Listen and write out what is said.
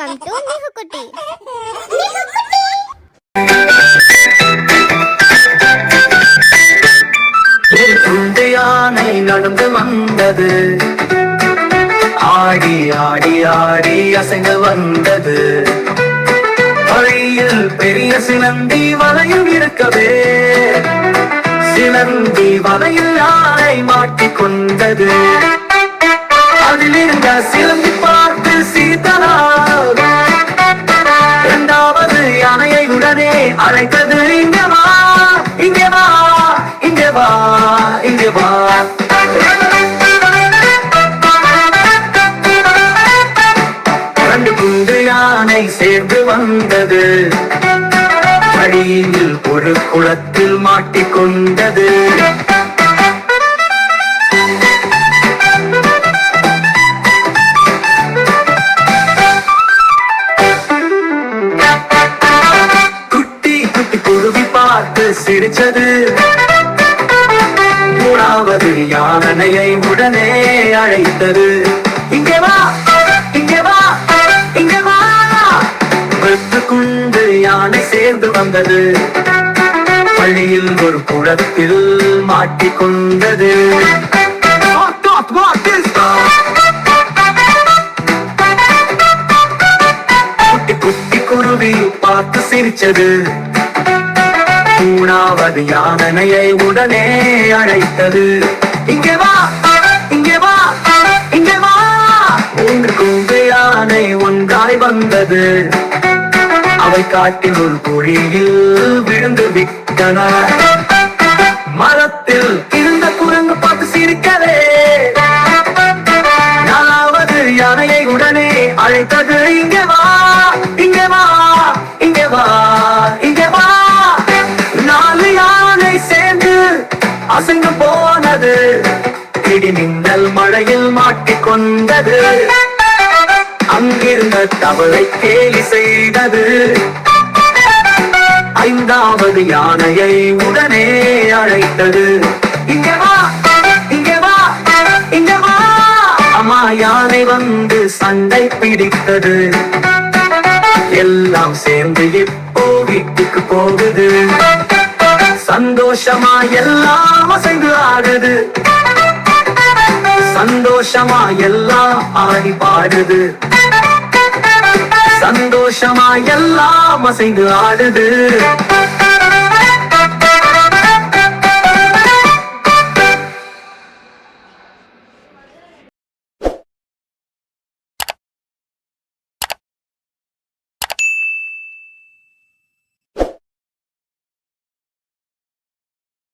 Welcome to மிகு குட்டி. யானை நடந்து வந்தது, ஆடி ஆடி ஆடி அசைந்து வந்தது. வழியில் பெரிய சிலந்தி வலையில் இருக்கவே, சிலந்தி வலையில் யானை மாட்டிக்கொண்டது. அதில் இருந்த சிலந்தி பார்த்து சீதனா இரண்டாவது யானையை உடனே அழைத்தது. இங்கே வா, இங்கே வா, இங்கே வா, இங்கே வா. ரெண்டு குண்டு யானை சேர்ந்து வந்தது, வழியில் ஒரு குளத்தில் மாட்டிக்கொண்டது. குட்டி குட்டி குருவி பார்த்து சிரிச்சது. மூணாவது யானையை உடனே அழைத்தது. இங்கே வா, இங்கே வா, இங்கே வா. வெற்று குண்டு யானை சேர்ந்து வந்தது, வழியில் ஒரு குளத்தில் மாட்டிக்கொண்டது. குட்டி குட்டி குருவி பார்த்து சிரிச்சது. மூணாவது யானையை உடனே அழைத்தது. இங்கே வா, இங்கே வா, இங்கே வா. மூன்று குண்டு யானை ஒன்றாய் வந்தது, அவை காட்டில் ஒரு குழியில் விழுந்து விட்டன. மரத்தில் இருந்த குரங்கு பார்த்து சிரிக்கவே, நாலாவது யானையை உடனே அழைத்தது. இங்கே வா, இங்கே வா, இங்கே வா, இங்கே வா. நாலு யானை சேர்ந்து அசைந்து போனது, இடி மின்னல் மழையில் மாட்டிக்கொண்டது. அங்கிருந்த தவளை கேலி செய்தது. ஐந்தாவது யானையை உடனே அழைத்தது. இங்கே வா, இங்கே வா, இங்கே வா. அம்மா யானை வந்து சண்டை பிடித்தது. எல்லாம் சேர்ந்து இப்போ வீட்டுக்கு போகுது. சந்தோஷமா எல்லாம் அசைந்து ஆடுது, சந்தோஷமா எல்லாம் ஆடி பாடுது. சந்தோஷமா எல்லாம் அசைந்து ஆடுது.